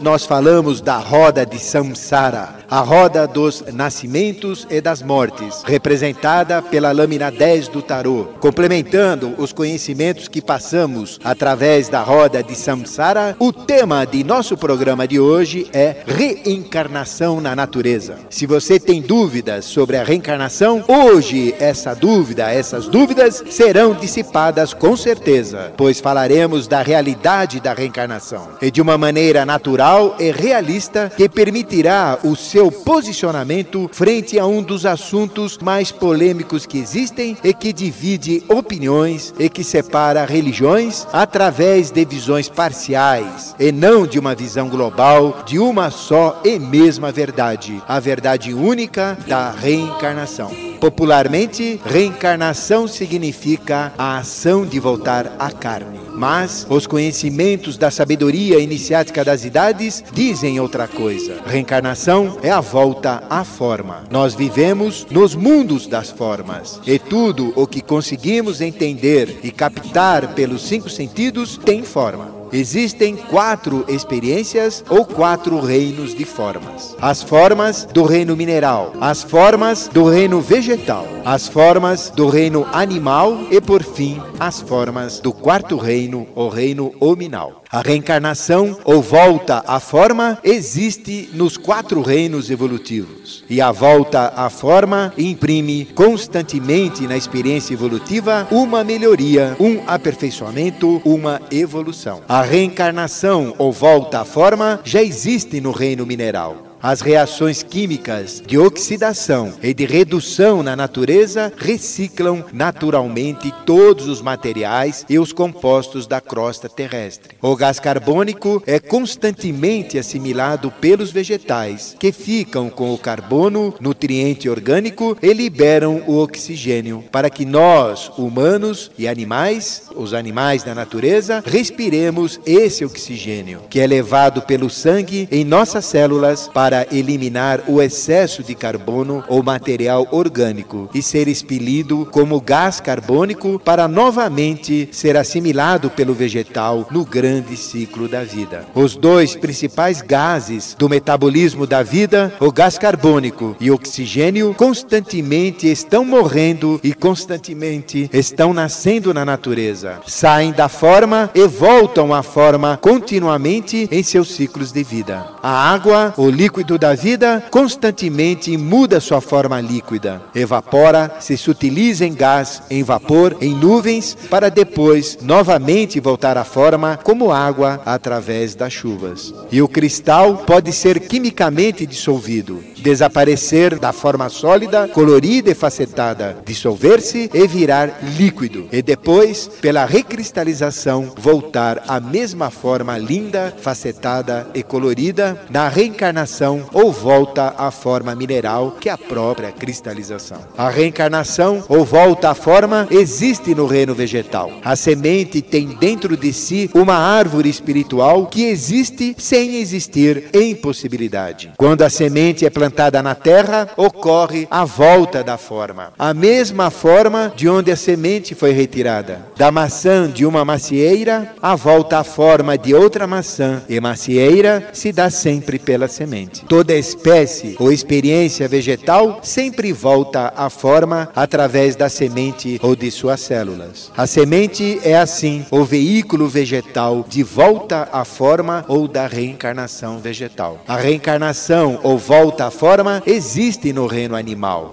nós falamos da roda de Samsara, a roda dos nascimentos e das mortes, representada pela lâmina 10 do tarô. Complementando os conhecimentos que passamos através da roda de Samsara, o tema de nosso programa de hoje é reencarnação na natureza. Se você tem dúvidas sobre a reencarnação, hoje essas dúvidas serão dissipadas com certeza, pois falaremos da realidade da reencarnação e de uma maneira natural e realista que permitirá o seu posicionamento frente a um dos assuntos mais polêmicos que existem e que divide opiniões e que separa religiões através de visões parciais e não de uma visão global de uma só e mesma verdade, a verdade única da reencarnação. Popularmente, reencarnação significa a ação de voltar à carne. Mas os conhecimentos da sabedoria iniciática das idades dizem outra coisa. Reencarnação é a volta à forma. Nós vivemos nos mundos das formas. E tudo o que conseguimos entender e captar pelos 5 sentidos tem forma. Existem 4 experiências ou 4 reinos de formas. As formas do reino mineral, as formas do reino vegetal, as formas do reino animal e, por fim, as formas do 4º reino, o reino hominal. A reencarnação ou volta à forma existe nos 4 reinos evolutivos. E a volta à forma imprime constantemente na experiência evolutiva uma melhoria, um aperfeiçoamento, uma evolução. A reencarnação ou volta à forma já existe no reino mineral. As reações químicas de oxidação e de redução na natureza reciclam naturalmente todos os materiais e os compostos da crosta terrestre. O gás carbônico é constantemente assimilado pelos vegetais, que ficam com o carbono, nutriente orgânico, e liberam o oxigênio, para que nós, humanos e animais, os animais da natureza, respiremos esse oxigênio, que é levado pelo sangue em nossas células para eliminar o excesso de carbono ou material orgânico e ser expelido como gás carbônico para novamente ser assimilado pelo vegetal no grande ciclo da vida. Os 2 principais gases do metabolismo da vida, o gás carbônico e o oxigênio, constantemente estão morrendo e constantemente estão nascendo na natureza. Saem da forma e voltam à forma continuamente em seus ciclos de vida. A água, o líquido da vida, constantemente muda sua forma líquida, evapora, se utiliza em gás, em vapor, em nuvens, para depois novamente voltar à forma como água através das chuvas. E o cristal pode ser quimicamente dissolvido, desaparecer da forma sólida, colorida e facetada, dissolver-se e virar líquido, e depois, pela recristalização, voltar à mesma forma linda, facetada e colorida na reencarnação ou volta à forma mineral, que é a própria cristalização. A reencarnação ou volta à forma existe no reino vegetal. A semente tem dentro de si uma árvore espiritual que existe sem existir em possibilidade. Quando a semente é plantada na terra, ocorre a volta da forma. A mesma forma de onde a semente foi retirada. Da maçã de uma macieira, a volta à forma de outra maçã, e macieira se dá sempre pela semente. Toda espécie ou experiência vegetal sempre volta à forma através da semente ou de suas células. A semente é assim o veículo vegetal de volta à forma ou da reencarnação vegetal. A reencarnação ou volta à forma existe no reino animal,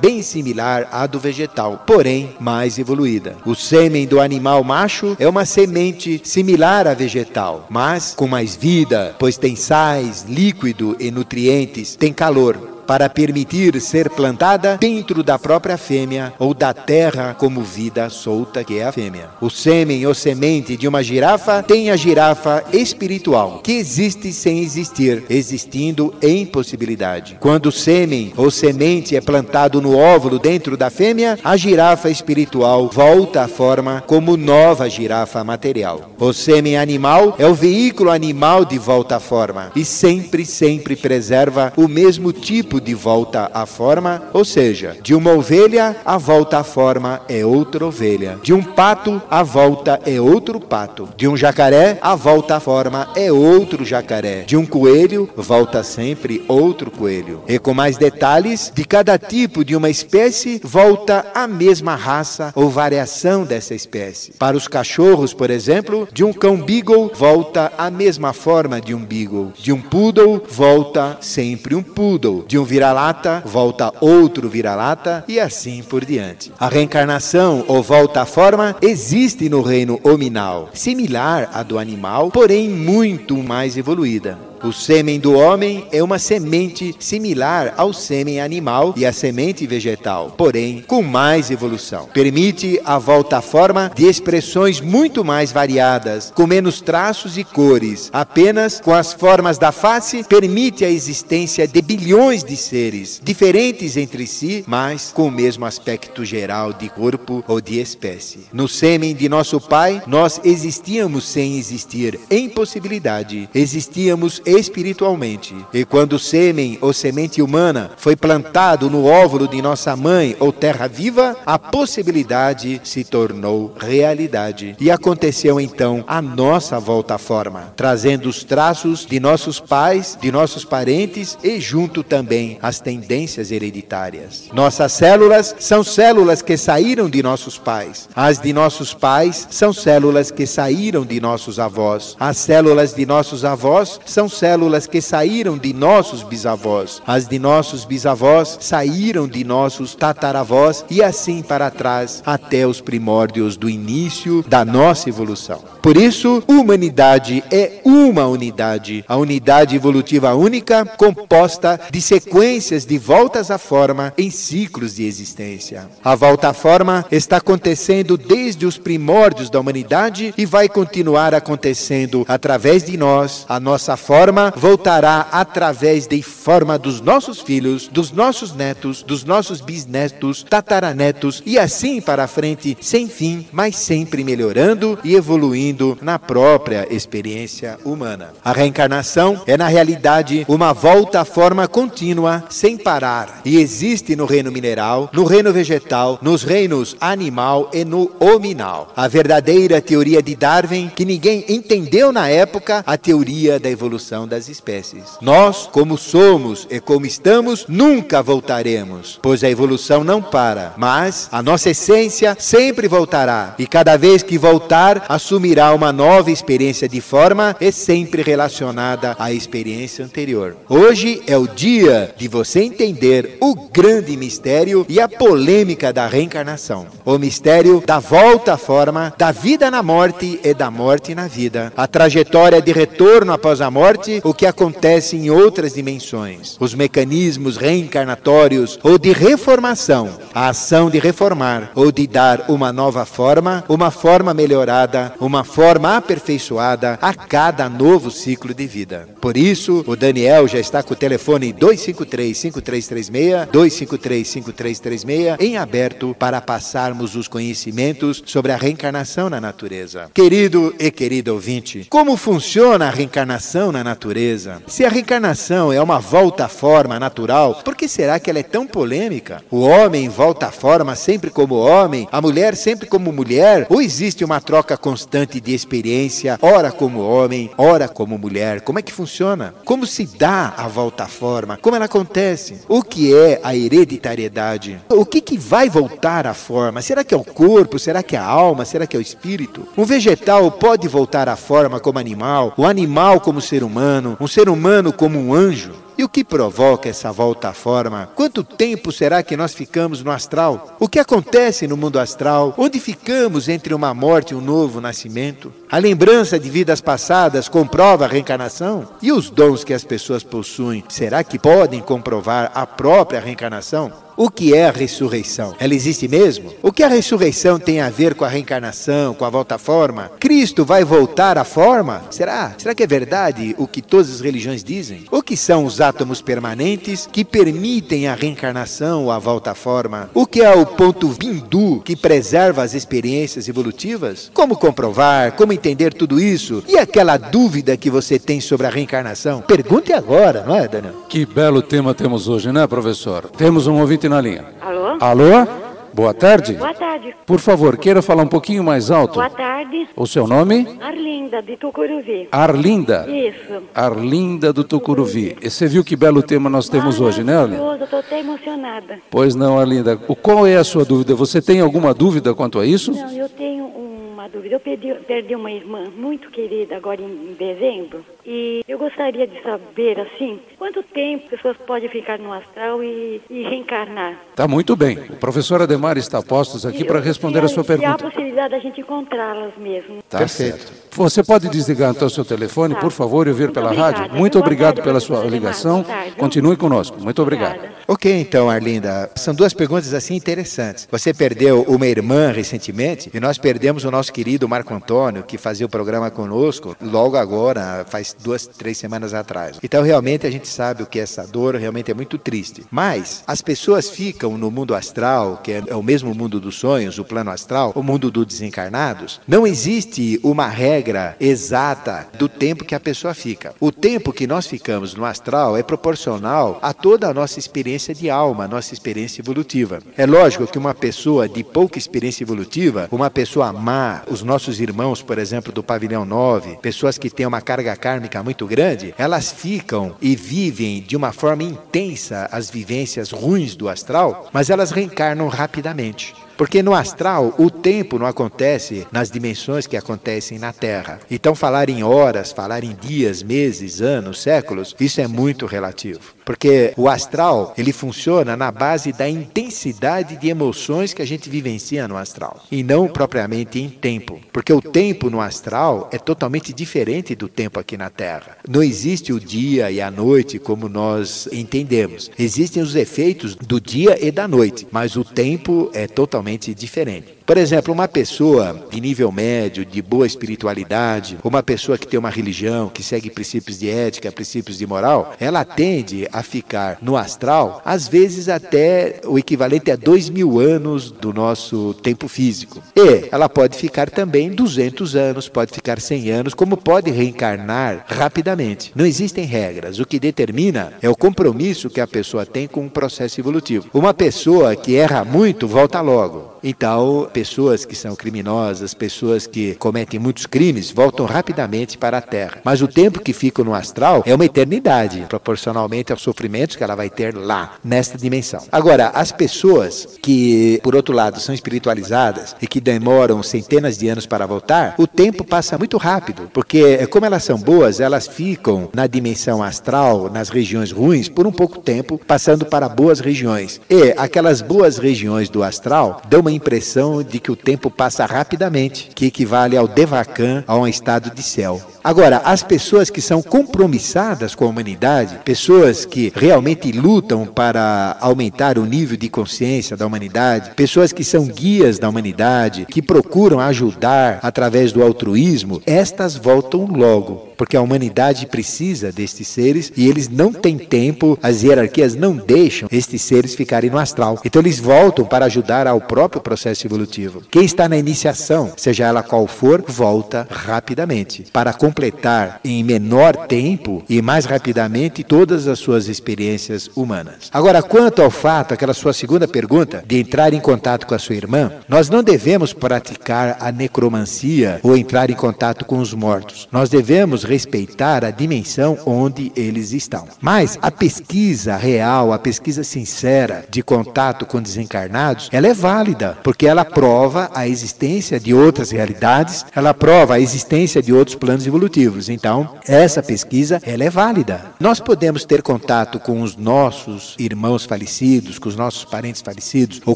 bem similar à do vegetal, porém mais evoluída. O sêmen do animal macho é uma semente similar à vegetal, mas com mais vida, pois tem sais, líquido e nutrientes, tem calor, para permitir ser plantada dentro da própria fêmea ou da terra como vida solta, que é a fêmea. O sêmen ou semente de uma girafa tem a girafa espiritual, que existe sem existir, existindo em possibilidade. Quando o sêmen ou semente é plantado no óvulo dentro da fêmea, a girafa espiritual volta à forma como nova girafa material. O sêmen animal é o veículo animal de volta à forma e sempre preserva o mesmo tipo tempo de volta à forma, ou seja, de uma ovelha, a volta à forma é outra ovelha. De um pato, a volta é outro pato. De um jacaré, a volta à forma é outro jacaré. De um coelho, volta sempre outro coelho. E com mais detalhes, de cada tipo de uma espécie, volta a mesma raça ou variação dessa espécie. Para os cachorros, por exemplo, de um cão beagle, volta a mesma forma de um beagle. De um poodle, volta sempre um poodle. De um vira-lata, volta outro vira-lata e assim por diante. A reencarnação ou volta à forma existe no reino hominal, similar à do animal, porém muito mais evoluída. O sêmen do homem é uma semente similar ao sêmen animal e à semente vegetal, porém com mais evolução. Permite a volta à forma de expressões muito mais variadas, com menos traços e cores. Apenas com as formas da face, permite a existência de bilhões de seres, diferentes entre si, mas com o mesmo aspecto geral de corpo ou de espécie. No sêmen de nosso pai, nós existíamos sem existir, em possibilidade. Existíamos espiritualmente. E quando o sêmen ou semente humana foi plantado no óvulo de nossa mãe ou terra viva, a possibilidade se tornou realidade. E aconteceu então a nossa volta à forma, trazendo os traços de nossos pais, de nossos parentes e junto também as tendências hereditárias. Nossas células são células que saíram de nossos pais. As de nossos pais são células que saíram de nossos avós. As células de nossos avós são células que saíram de nossos bisavós. As de nossos bisavós saíram de nossos tataravós e assim para trás até os primórdios do início da nossa evolução. Por isso, humanidade é uma unidade, a unidade evolutiva única composta de sequências de voltas à forma em ciclos de existência. A volta à forma está acontecendo desde os primórdios da humanidade e vai continuar acontecendo através de nós. A nossa forma voltará através da forma dos nossos filhos, dos nossos netos, dos nossos bisnetos, tataranetos e assim para frente, sem fim, mas sempre melhorando e evoluindo na própria experiência humana. A reencarnação é, na realidade, uma volta à forma contínua, sem parar, e existe no reino mineral, no reino vegetal, nos reinos animal e no hominal. A verdadeira teoria de Darwin, que ninguém entendeu na época, a teoria da evolução das espécies. Nós, como somos e como estamos, nunca voltaremos, pois a evolução não para, mas a nossa essência sempre voltará, e cada vez que voltar, assumirá uma nova experiência de forma e sempre relacionada à experiência anterior. Hoje é o dia de você entender o grande mistério e a polêmica da reencarnação. O mistério da volta à forma, da vida na morte e da morte na vida. A trajetória de retorno após a morte, o que acontece em outras dimensões, os mecanismos reencarnatórios ou de reformação, a ação de reformar ou de dar uma nova forma, uma forma melhorada, uma forma aperfeiçoada a cada novo ciclo de vida. Por isso, o Daniel já está com o telefone 253-5336, 253-5336 em aberto para passarmos os conhecimentos sobre a reencarnação na natureza. Querido e querida ouvinte, como funciona a reencarnação na natureza? Se a reencarnação é uma volta à forma natural, por que será que ela é tão polêmica? O homem volta à forma sempre como homem, a mulher sempre como mulher, ou existe uma troca constante de experiência, ora como homem, ora como mulher? Como é que funciona? Como se dá a volta à forma? Como ela acontece? O que é a hereditariedade? O que vai voltar à forma? Será que é o corpo? Será que é a alma? Será que é o espírito? Um vegetal pode voltar à forma como animal, o animal como ser humano, um ser humano como um anjo? E o que provoca essa volta à forma? Quanto tempo será que nós ficamos no astral? O que acontece no mundo astral? Onde ficamos entre uma morte e um novo nascimento? A lembrança de vidas passadas comprova a reencarnação? E os dons que as pessoas possuem, será que podem comprovar a própria reencarnação? O que é a ressurreição? Ela existe mesmo? O que a ressurreição tem a ver com a reencarnação, com a volta à forma? Cristo vai voltar à forma? Será? Será que é verdade o que todas as religiões dizem? O que são os átomos permanentes que permitem a reencarnação ou a volta à forma? O que é o ponto bindu que preserva as experiências evolutivas? Como comprovar? Como entender tudo isso? E aquela dúvida que você tem sobre a reencarnação? Pergunte agora, não é, Daniel? Que belo tema temos hoje, né, professor? Temos um ouvinte na linha. Alô? Alô? Boa tarde. Boa tarde. Por favor, queira falar um pouquinho mais alto. Boa tarde. O seu nome? Arlinda, de Tucuruvi. Arlinda. Isso. Arlinda do Tucuruvi. E você viu que belo tema nós temos hoje, né, Arlinda? Eu estou até emocionada. Pois não, Arlinda. Qual é a sua dúvida? Você tem alguma dúvida quanto a isso? Não, eu tenho uma dúvida. Eu perdi uma irmã muito querida agora em dezembro. E eu gostaria de saber, assim, quanto tempo as pessoas podem ficar no astral e reencarnar. Tá muito bem. O professor Ademar está a postos aqui para responder a sua Se há a pergunta. possibilidade da gente encontrá-las mesmo. Tá Perfeito. certo. Você pode desligar então o seu telefone, por favor, e ouvir Muito pela obrigada. rádio? Muito Boa obrigado tarde, pela sua professor Ademar. ligação. Boa tarde. Continue conosco. Muito obrigado. Obrigada. Ok, então, Arlinda, são duas perguntas assim interessantes. Você perdeu uma irmã recentemente e nós perdemos o nosso querido Marco Antônio, que fazia o programa conosco logo agora, faz 2, 3 semanas atrás. Então, realmente, a gente sabe o que é essa dor, realmente é muito triste. Mas as pessoas ficam no mundo astral, que é o mesmo mundo dos sonhos, o plano astral, o mundo dos desencarnados. Não existe uma regra exata do tempo que a pessoa fica. O tempo que nós ficamos no astral é proporcional a toda a nossa experiência de alma, a nossa experiência evolutiva. É lógico que uma pessoa de pouca experiência evolutiva, uma pessoa má, os nossos irmãos, por exemplo, do pavilhão 9, pessoas que têm uma carga kármica muito grande, elas ficam e vivem de uma forma intensa as vivências ruins do astral, mas elas reencarnam rapidamente. Porque no astral, o tempo não acontece nas dimensões que acontecem na Terra. Então, falar em horas, falar em dias, meses, anos, séculos, isso é muito relativo. Porque o astral, ele funciona na base da intensidade de emoções que a gente vivencia no astral. E não propriamente em tempo. Porque o tempo no astral é totalmente diferente do tempo aqui na Terra. Não existe o dia e a noite como nós entendemos. Existem os efeitos do dia e da noite. Mas o tempo é totalmente diferente. Por exemplo, uma pessoa de nível médio, de boa espiritualidade, uma pessoa que tem uma religião, que segue princípios de ética, princípios de moral, ela tende a ficar no astral, às vezes até o equivalente a 2000 anos do nosso tempo físico. E ela pode ficar também 200 anos, pode ficar 100 anos, como pode reencarnar rapidamente. Não existem regras. O que determina é o compromisso que a pessoa tem com o processo evolutivo. Uma pessoa que erra muito, volta logo. Então, pessoas que são criminosas, pessoas que cometem muitos crimes, voltam rapidamente para a Terra. Mas o tempo que ficam no astral é uma eternidade, proporcionalmente aos sofrimentos que ela vai ter lá, nesta dimensão. Agora, as pessoas que, por outro lado, são espiritualizadas e que demoram centenas de anos para voltar, o tempo passa muito rápido, porque como elas são boas, elas ficam na dimensão astral, nas regiões ruins, por um pouco tempo, passando para boas regiões. E aquelas boas regiões do astral dão uma impressão de que o tempo passa rapidamente, que equivale ao Devakan, a um estado de céu. Agora, as pessoas que são compromissadas com a humanidade, pessoas que realmente lutam para aumentar o nível de consciência da humanidade, pessoas que são guias da humanidade, que procuram ajudar através do altruísmo, estas voltam logo. Porque a humanidade precisa destes seres e eles não têm tempo, as hierarquias não deixam estes seres ficarem no astral. Então eles voltam para ajudar ao próprio processo evolutivo. Quem está na iniciação, seja ela qual for, volta rapidamente para completar em menor tempo e mais rapidamente todas as suas experiências humanas. Agora, quanto ao fato, aquela sua segunda pergunta, de entrar em contato com a sua irmã, nós não devemos praticar a necromancia ou entrar em contato com os mortos. Nós devemos respeitar a dimensão onde eles estão. Mas a pesquisa real, a pesquisa sincera de contato com desencarnados, ela é válida, porque ela prova a existência de outras realidades, ela prova a existência de outros planos evolutivos. evolutivos. Então, essa pesquisa, ela é válida. Nós podemos ter contato com os nossos irmãos falecidos, com os nossos parentes falecidos, ou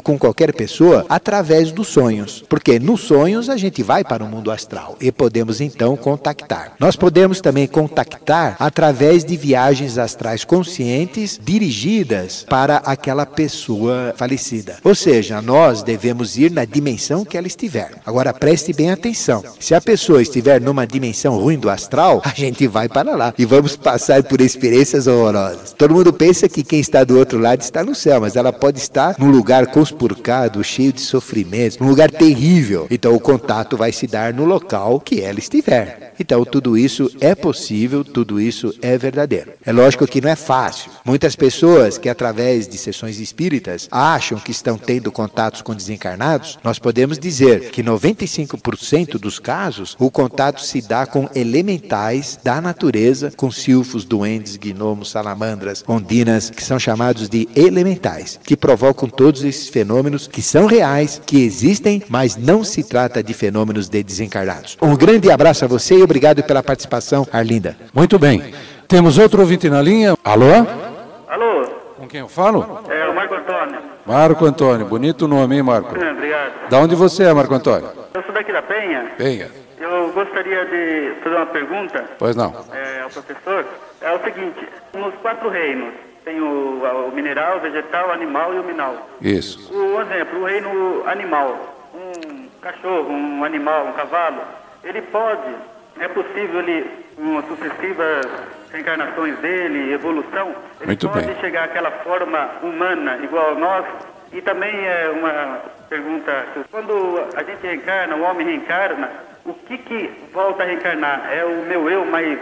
com qualquer pessoa, através dos sonhos. Porque nos sonhos a gente vai para o mundo astral e podemos então contactar. Nós podemos também contactar através de viagens astrais conscientes dirigidas para aquela pessoa falecida. Ou seja, nós devemos ir na dimensão que ela estiver. Agora preste bem atenção. Se a pessoa estiver numa dimensão ruim do astral, a gente vai para lá e vamos passar por experiências horrorosas. Todo mundo pensa que quem está do outro lado está no céu, mas ela pode estar num lugar conspurcado, cheio de sofrimentos, num lugar terrível. Então o contato vai se dar no local que ela estiver. Então tudo isso é possível, tudo isso é verdadeiro. É lógico que não é fácil. Muitas pessoas que através de sessões espíritas acham que estão tendo contatos com desencarnados, nós podemos dizer que 95% dos casos o contato se dá com elementais da natureza, com silfos, duendes, gnomos, salamandras, ondinas, que são chamados de elementais, que provocam todos esses fenômenos que são reais, que existem, mas não se trata de fenômenos de desencarnados. Um grande abraço a você e obrigado pela participação, Arlinda. Muito bem. Temos outro ouvinte na linha. Alô? Alô? Com quem eu falo? É o Marco Antônio. Marco Antônio. Bonito nome, hein, Marco? Obrigado. Da onde você é, Marco Antônio? Eu sou daqui da Penha. Penha. Eu gostaria de fazer uma pergunta Pois não. ao professor. É o seguinte, nos 4 reinos, tem o mineral, o vegetal, o animal e o minal. Isso. O exemplo, o reino animal, um cachorro, um animal, um cavalo, ele pode, é possível ele, com sucessivas reencarnações dele, evolução, ele Muito pode bem. chegar àquela forma humana igual a nós. E também é uma pergunta, quando a gente reencarna, o homem reencarna, o que volta a reencarnar? É o meu eu mais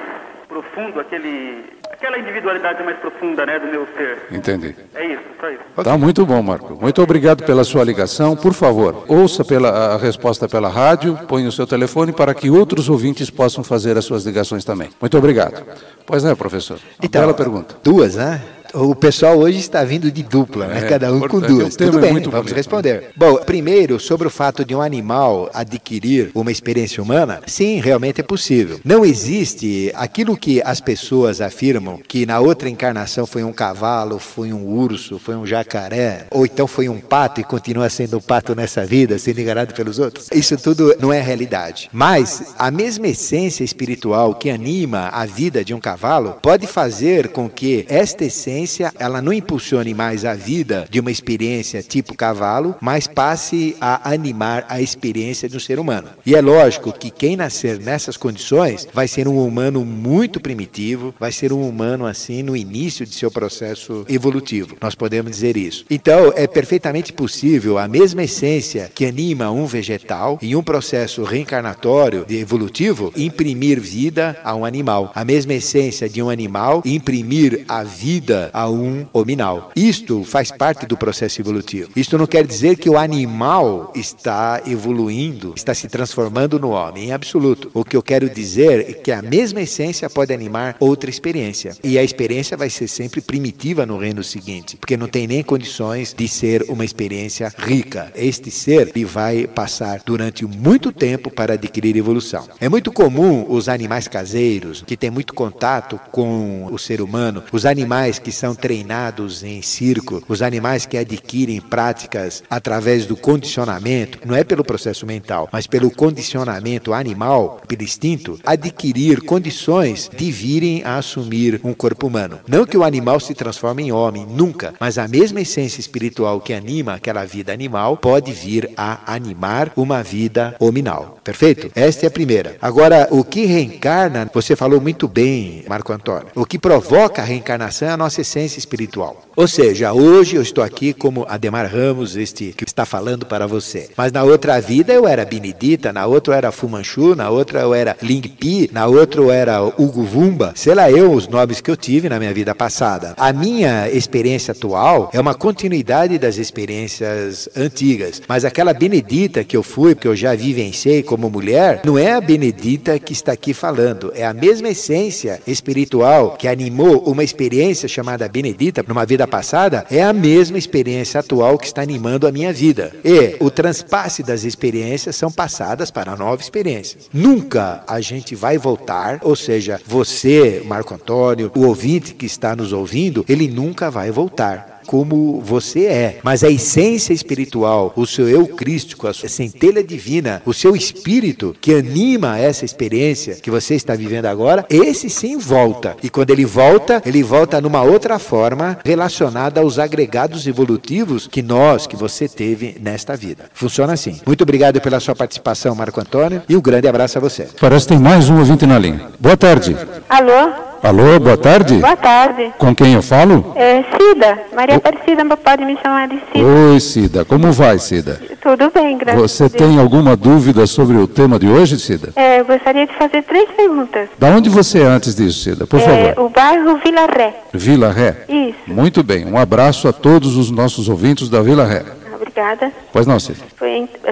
profundo, aquela individualidade mais profunda, né, do meu ser. Entendi. É isso, só isso. Tá muito bom, Marco. Muito obrigado pela sua ligação. Por favor, ouça a resposta pela rádio, ponha o seu telefone para que outros ouvintes possam fazer as suas ligações também. Muito obrigado. Pois é, professor. Então, bela pergunta. Duas, né? O pessoal hoje está vindo de dupla, né? Cada um com duas. Tudo bem, vamos responder. Bom, primeiro, sobre o fato de um animal adquirir uma experiência humana, sim, realmente é possível. Não existe aquilo que as pessoas afirmam, que na outra encarnação foi um cavalo, foi um urso, foi um jacaré, ou então foi um pato e continua sendo um pato nessa vida, sendo enganado pelos outros. Isso tudo não é realidade. Mas a mesma essência espiritual que anima a vida de um cavalo pode fazer com que esta essência ela não impulsione mais a vida de uma experiência tipo cavalo, mas passe a animar a experiência de um ser humano. E é lógico que quem nascer nessas condições vai ser um humano muito primitivo, vai ser um humano assim no início de seu processo evolutivo. Nós podemos dizer isso. Então, é perfeitamente possível a mesma essência que anima um vegetal em um processo reencarnatório evolutivo imprimir vida a um animal. A mesma essência de um animal imprimir a vida a um hominal. Isto faz parte do processo evolutivo. Isto não quer dizer que o animal está evoluindo, está se transformando no homem, em absoluto. O que eu quero dizer é que a mesma essência pode animar outra experiência. E a experiência vai ser sempre primitiva no reino seguinte, porque não tem nem condições de ser uma experiência rica. Este ser ele vai passar durante muito tempo para adquirir evolução. É muito comum os animais caseiros, que têm muito contato com o ser humano, os animais que são treinados em circo, os animais que adquirem práticas através do condicionamento, não é pelo processo mental, mas pelo condicionamento animal, pelo instinto, adquirir condições de virem a assumir um corpo humano. Não que o animal se transforme em homem, nunca, mas a mesma essência espiritual que anima aquela vida animal pode vir a animar uma vida hominal. Perfeito? Esta é a primeira. Agora, o que reencarna, você falou muito bem, Marco Antônio, o que provoca a reencarnação é a nossa essência espiritual. Ou seja, hoje eu estou aqui como Ademar Ramos, este que está falando para você. Mas na outra vida eu era Benedita, na outra eu era Fu Manchu, na outra eu era Ling Pi, na outra eu era Hugo Vumba. Sei lá eu os nomes que eu tive na minha vida passada. A minha experiência atual é uma continuidade das experiências antigas. Mas aquela Benedita que eu fui, que eu já vivenciei como mulher, não é a Benedita que está aqui falando. É a mesma essência espiritual que animou uma experiência chamada chamada Benedita, numa vida passada, é a mesma experiência atual que está animando a minha vida. E o transpasse das experiências são passadas para nova experiência. Nunca a gente vai voltar, ou seja, você, Marco Antônio, o ouvinte que está nos ouvindo, ele nunca vai voltar como você é, mas a essência espiritual, o seu eu crístico, a sua centelha divina, o seu espírito que anima essa experiência que você está vivendo agora, esse sim volta. E quando ele volta numa outra forma relacionada aos agregados evolutivos que você teve nesta vida. Funciona assim. Muito obrigado pela sua participação, Marco Antônio, e um grande abraço a você. Parece que tem mais um ouvinte na linha. Boa tarde. Alô? Alô, boa tarde. Boa tarde. Com quem eu falo? É Cida. Maria Aparecida, pode me chamar de Cida. Oi, Cida. Como vai, Cida? Tudo bem, graças a Deus. Você tem alguma dúvida sobre o tema de hoje, Cida? Eu gostaria de fazer 3 perguntas. Da onde você é antes disso, Cida? Por favor. O bairro Vila Ré. Vila Ré? Isso. Muito bem. Um abraço a todos os nossos ouvintes da Vila Ré. Obrigada. Pois não, Cida?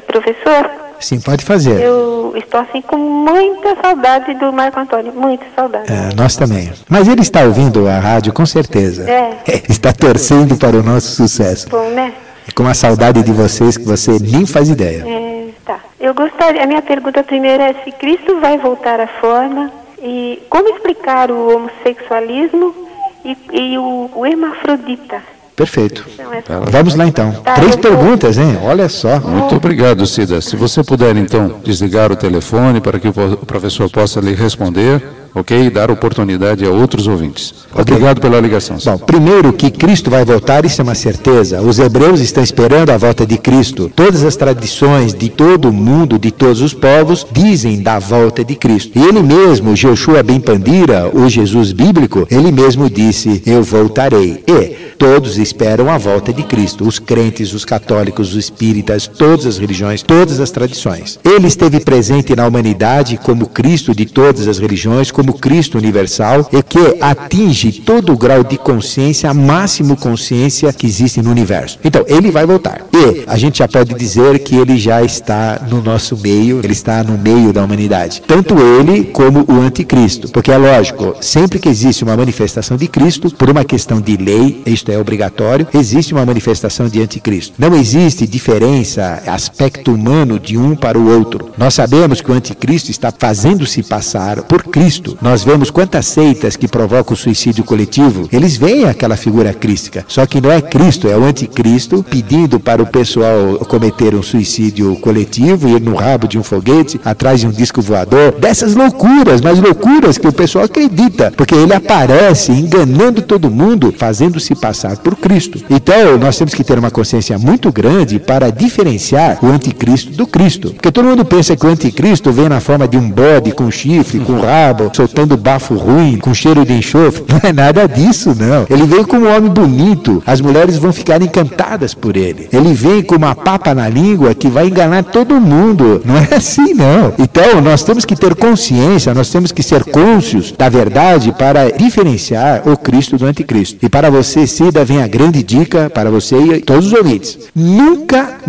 Professor? Sim, pode fazer. Eu estou assim com muita saudade do Marco Antônio, muita saudade. Nós também. Mas ele está ouvindo a rádio, com certeza. Está torcendo para o nosso sucesso. Bom, né? Com a saudade de vocês que você nem faz ideia. Tá. A minha pergunta primeira é se Cristo vai voltar à forma e como explicar o homossexualismo e o hermafrodita. Perfeito. Então, Vamos lá então. 3 perguntas, hein? Olha só. Muito obrigado, Cida. Se você puder, então, desligar o telefone para que o professor possa lhe responder, ok? E dar oportunidade a outros ouvintes. Obrigado pela ligação, Cida. Bom, primeiro que Cristo vai voltar, isso é uma certeza. Os hebreus estão esperando a volta de Cristo. Todas as tradições de todo o mundo, de todos os povos, dizem da volta de Cristo. E ele mesmo, Joshua ben Pandira, o Jesus bíblico, ele mesmo disse, eu voltarei. E todos esperam a volta de Cristo. Os crentes, os católicos, os espíritas, todas as religiões, todas as tradições. Ele esteve presente na humanidade como Cristo de todas as religiões, como Cristo universal, e que atinge todo o grau de consciência, a máxima consciência que existe no universo. Então, ele vai voltar. E a gente já pode dizer que ele já está no nosso meio, ele está no meio da humanidade. Tanto ele como o anticristo. Porque é lógico, sempre que existe uma manifestação de Cristo, por uma questão de lei, isto é obrigatório, existe uma manifestação de anticristo. Não existe diferença, aspecto humano de um para o outro. Nós sabemos que o anticristo está fazendo-se passar por Cristo. Nós vemos quantas seitas que provocam o suicídio coletivo, eles veem aquela figura crística. Só que não é Cristo, é o anticristo pedindo para o pessoal cometer um suicídio coletivo, ir no rabo de um foguete, atrás de um disco voador. Dessas loucuras, mas loucuras que o pessoal acredita, porque ele aparece enganando todo mundo, fazendo-se passar por Cristo. Então, nós temos que ter uma consciência muito grande para diferenciar o anticristo do Cristo. Porque todo mundo pensa que o anticristo vem na forma de um bode com chifre, com rabo, soltando bafo ruim, com cheiro de enxofre. Não é nada disso, não. Ele vem como um homem bonito. As mulheres vão ficar encantadas por ele. Ele vem com uma papa na língua que vai enganar todo mundo. Não é assim, não. Então, nós temos que ter consciência, nós temos que ser cônscios da verdade para diferenciar o Cristo do anticristo. E para você, Cida, vem a grande dica para você e todos os ouvintes. Nunca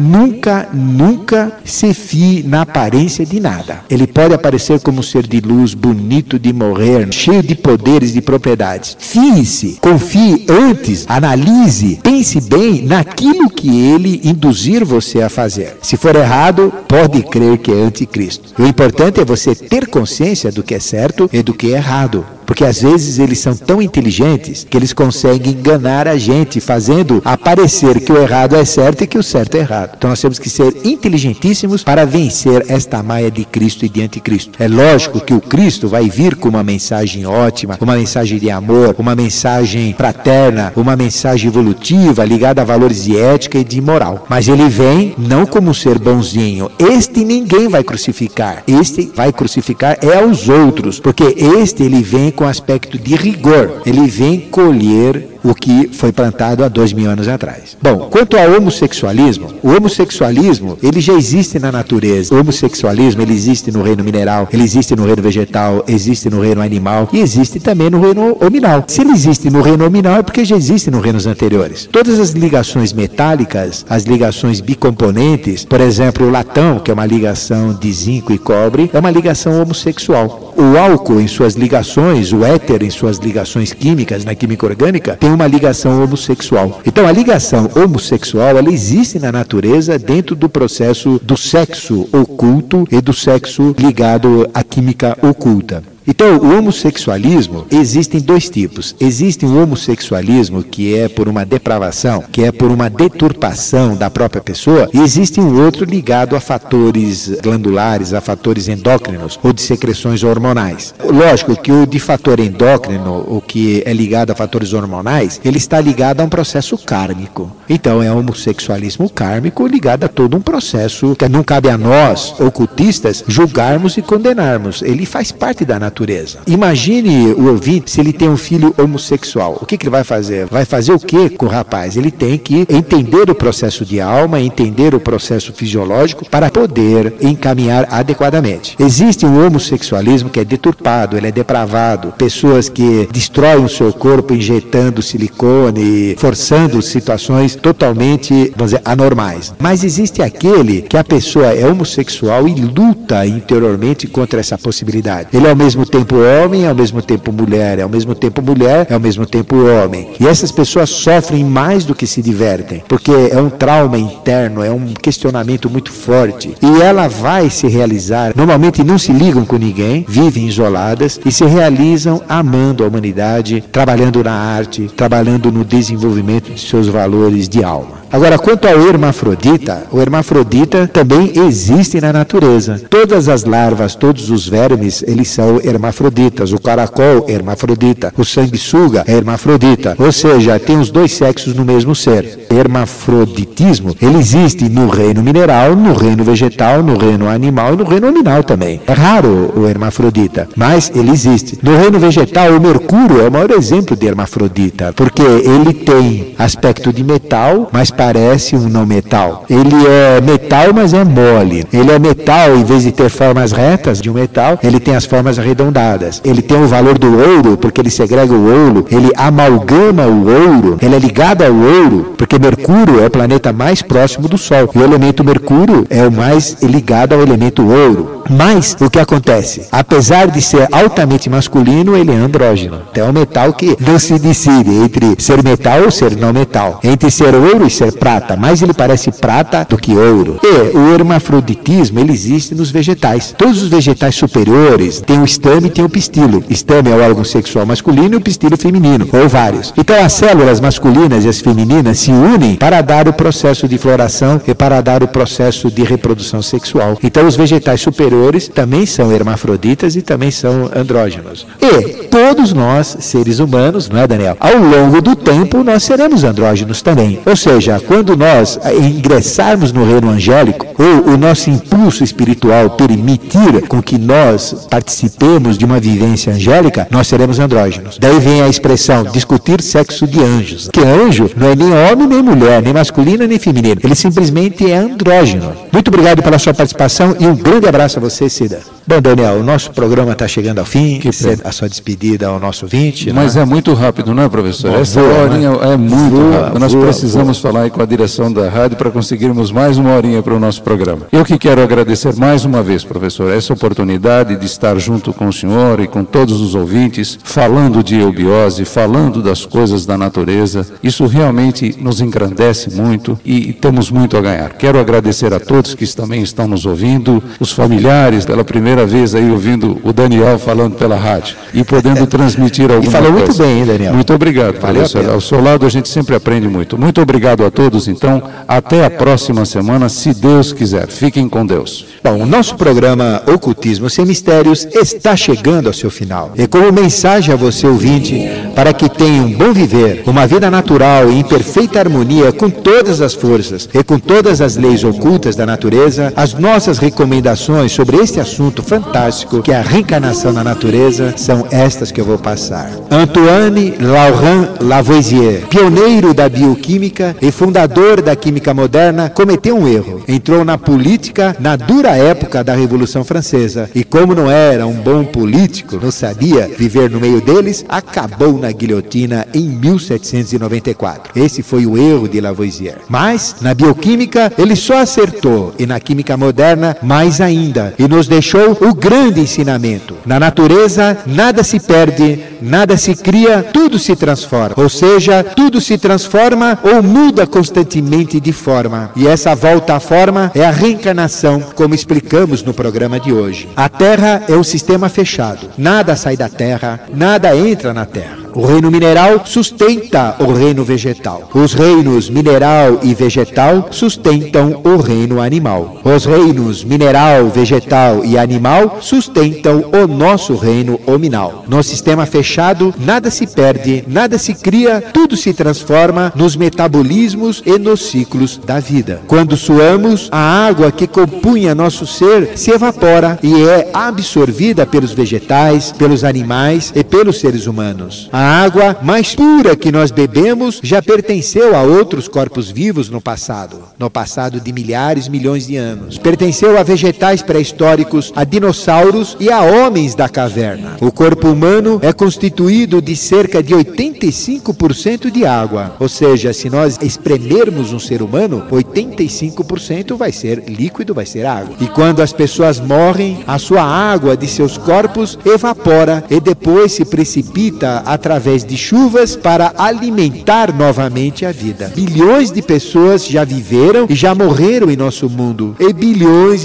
se fie na aparência de nada. Ele pode aparecer como um ser de luz, bonito de morrer, cheio de poderes, de propriedades. Fie-se, confie antes, analise, pense bem naquilo que ele induzir você a fazer. Se for errado, pode crer que é anticristo. O importante é você ter consciência do que é certo e do que é errado. Porque às vezes eles são tão inteligentes que eles conseguem enganar a gente, fazendo aparecer que o errado é certo e que o certo é errado. Então nós temos que ser inteligentíssimos para vencer esta maia de Cristo e de anticristo. É lógico que o Cristo vai vir com uma mensagem ótima, uma mensagem de amor, uma mensagem fraterna, uma mensagem evolutiva ligada a valores de ética e de moral. Mas ele vem não como um ser bonzinho. Este ninguém vai crucificar. Este vai crucificar é aos outros, porque ele vem com aspecto de rigor. Ele vem colher o que foi plantado há 2000 anos atrás. Bom, quanto ao homossexualismo, o homossexualismo, ele já existe na natureza. O homossexualismo, ele existe no reino mineral, ele existe no reino vegetal, existe no reino animal e existe também no reino hominal. Se ele existe no reino hominal é porque já existe nos reinos anteriores. Todas as ligações metálicas, as ligações bicomponentes, por exemplo, o latão, que é uma ligação de zinco e cobre, é uma ligação homossexual. O álcool em suas ligações, o éter em suas ligações químicas, na química orgânica, tem uma ligação homossexual. Então a ligação homossexual, ela existe na natureza dentro do processo do sexo oculto e do sexo ligado à química oculta. Então, o homossexualismo, existem dois tipos. Existe um homossexualismo que é por uma depravação, que é por uma deturpação da própria pessoa, e existe um outro ligado a fatores glandulares, a fatores endócrinos ou de secreções hormonais. Lógico que o de fator endócrino, o que é ligado a fatores hormonais, ele está ligado a um processo kármico. Então, é um homossexualismo kármico ligado a todo um processo que não cabe a nós, ocultistas, julgarmos e condenarmos. Ele faz parte da natureza. Imagine o ouvinte se ele tem um filho homossexual. O que ele vai fazer? Vai fazer o que com o rapaz? Ele tem que entender o processo de alma, entender o processo fisiológico para poder encaminhar adequadamente. Existe um homossexualismo que é deturpado, ele é depravado. Pessoas que destroem o seu corpo injetando silicone, forçando situações totalmente, vamos dizer, anormais. Mas existe aquele que a pessoa é homossexual e luta interiormente contra essa possibilidade. Ele é ao mesmo tempo homem, ao mesmo tempo mulher, ao mesmo tempo mulher, ao mesmo tempo homem. E essas pessoas sofrem mais do que se divertem, porque é um trauma interno, é um questionamento muito forte. E ela vai se realizar, normalmente não se ligam com ninguém, vivem isoladas e se realizam amando a humanidade, trabalhando na arte, trabalhando no desenvolvimento de seus valores de alma. Agora, quanto ao hermafrodita, o hermafrodita também existe na natureza. Todas as larvas, todos os vermes, eles são hermafroditas. O caracol é hermafrodita, o sanguessuga é hermafrodita. Ou seja, tem os dois sexos no mesmo ser. Hermafroditismo, ele existe no reino mineral, no reino vegetal, no reino animal e no reino nominal também. É raro o hermafrodita, mas ele existe. No reino vegetal, o mercúrio é o maior exemplo de hermafrodita, porque ele tem aspecto de metal, mas parece um não metal. Ele é metal, mas é mole. Ele é metal, em vez de ter formas retas de um metal, ele tem as formas arredondadas. Ele tem o valor do ouro, porque ele segrega o ouro, ele amalgama o ouro, ele é ligado ao ouro, porque Mercúrio é o planeta mais próximo do Sol. E o elemento Mercúrio é o mais ligado ao elemento ouro. Mas, o que acontece? Apesar de ser altamente masculino, ele é andrógeno. Então é um metal que não se decide entre ser metal ou ser não metal. Entre ser ouro e ser prata. Mais ele parece prata do que ouro. E o hermafroditismo, ele existe nos vegetais. Todos os vegetais superiores têm o estame e tem o pistilo. Estame é o órgão sexual masculino e o pistilo feminino, ou vários. Então as células masculinas e as femininas se unem para dar o processo de floração e para dar o processo de reprodução sexual. Então os vegetais superiores também são hermafroditas e também são andrógenos. E todos nós, seres humanos, não é, Daniel? Ao longo do tempo nós seremos andrógenos também. Ou seja, quando nós ingressarmos no reino angélico, ou o nosso impulso espiritual permitir com que nós participemos de uma vivência angélica, nós seremos andrógenos. Daí vem a expressão discutir sexo de anjos. Que anjo não é nem homem nem mulher, nem masculino nem feminino. Ele simplesmente é andrógeno. Muito obrigado pela sua participação e um grande abraço a você, Cida. Bom, Daniel, o nosso programa está chegando ao fim. A sua despedida ao nosso ouvinte. Mas é muito rápido, não é, professor? Essa horinha é muito rápida. Nós precisamos falar aí com a direção da rádio para conseguirmos mais uma horinha para o nosso programa. Eu que quero agradecer mais uma vez, professor, essa oportunidade de estar junto com o senhor e com todos os ouvintes, falando de eubiose, falando das coisas da natureza. Isso realmente nos engrandece muito e temos muito a ganhar. Quero agradecer a todos que também estão nos ouvindo, os familiares, pela primeira vez aí ouvindo o Daniel falando pela rádio e podendo transmitir alguma coisa. E falou muito bem, hein, Daniel? Muito obrigado, professor. Ao seu lado a gente sempre aprende muito. Muito obrigado a todos, então. Até a próxima semana, se Deus quiser. Fiquem com Deus. Bom, o nosso programa Ocultismo Sem Mistérios está chegando ao seu final. E como mensagem a você, ouvinte, para que tenha um bom viver, uma vida natural e em perfeita harmonia com todas as forças e com todas as leis ocultas da natureza, as nossas recomendações sobre este assunto fantástico que é a reencarnação na natureza são estas estas que eu vou passar. Antoine Laurent Lavoisier, pioneiro da bioquímica e fundador da química moderna, cometeu um erro. Entrou na política na dura época da Revolução Francesa e, como não era um bom político, não sabia viver no meio deles, acabou na guilhotina em 1794. Esse foi o erro de Lavoisier. Mas, na bioquímica, ele só acertou, e na química moderna, mais ainda, e nos deixou o grande ensinamento. Na natureza, nada se perde, nada se cria, tudo se transforma. Ou seja, tudo se transforma ou muda constantemente de forma. E essa volta à forma é a reencarnação, como explicamos no programa de hoje. A Terra é um sistema fechado. Nada sai da Terra, nada entra na Terra. O reino mineral sustenta o reino vegetal. Os reinos mineral e vegetal sustentam o reino animal. Os reinos mineral, vegetal e animal sustentam o nosso reino hominal. No sistema fechado, nada se perde, nada se cria, tudo se transforma nos metabolismos e nos ciclos da vida. Quando suamos, a água que compunha nosso ser se evapora e é absorvida pelos vegetais, pelos animais e pelos seres humanos. A água mais pura que nós bebemos já pertenceu a outros corpos vivos no passado de milhões de anos. Pertenceu a vegetais pré-históricos, a dinossauros e a homens da caverna. O corpo humano é constituído de cerca de 85% de água, ou seja, se nós espremermos um ser humano, 85% vai ser líquido, vai ser água. E quando as pessoas morrem, a sua água de seus corpos evapora e depois se precipita através de chuvas para alimentar novamente a vida. Bilhões de pessoas já viveram e já morreram em nosso mundo. E bilhões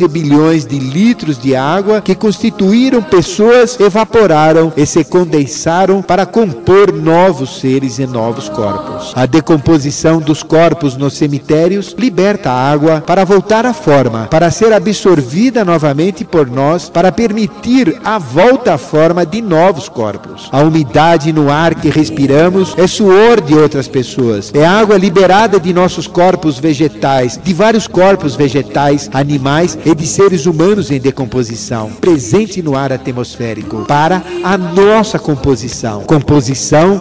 de litros de água que constituíram pessoas evaporaram e se condensaram para compor novos seres e novos corpos. A decomposição dos corpos nos cemitérios liberta a água para voltar à forma, para ser absorvida novamente por nós, para permitir a volta à forma de novos corpos. A umidade no ar que respiramos é suor de outras pessoas, é água liberada de nossos corpos vegetais, de vários corpos vegetais, animais e de seres humanos em decomposição, presente no ar atmosférico, para a nossa composição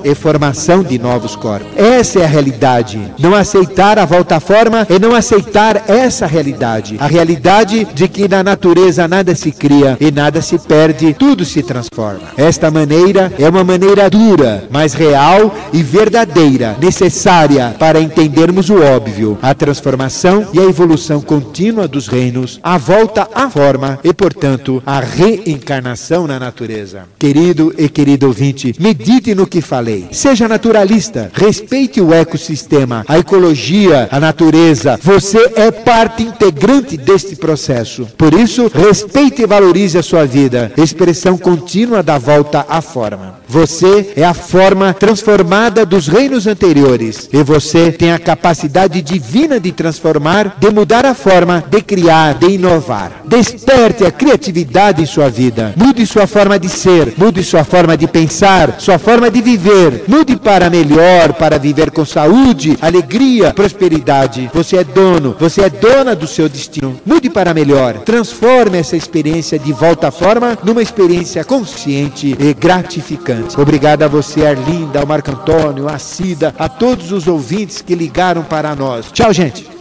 e formação de novos corpos. Essa é a realidade. Não aceitar a volta à forma é não aceitar essa realidade. A realidade de que na natureza nada se cria e nada se perde, tudo se transforma. Esta maneira é uma maneira dura, mas real e verdadeira, necessária para entendermos o óbvio, a transformação e a evolução contínua dos reinos, a volta à forma e, portanto, a reencarnação na natureza. Querido e querido ouvinte, medite no que falei. Seja naturalista, respeite o ecossistema, a ecologia, a natureza. Você é parte integrante deste processo. Por isso, respeite e valorize a sua vida, expressão contínua da volta à forma. Você é a forma transformada dos reinos anteriores e você tem a capacidade divina de transformar, de mudar a forma, de criar, de inovar. Desperte a criatividade em sua vida. Mude sua forma de ser, mude sua forma de pensar, sua forma de viver. Mude para melhor, para viver com saúde, alegria, prosperidade. Você é dono, você é dona do seu destino. Mude para melhor. Transforme essa experiência de volta à forma numa experiência consciente e gratificante. Obrigado a você, Arlinda, ao Marco Antônio, a Cida, a todos os ouvintes que ligaram para nós. Tchau, gente.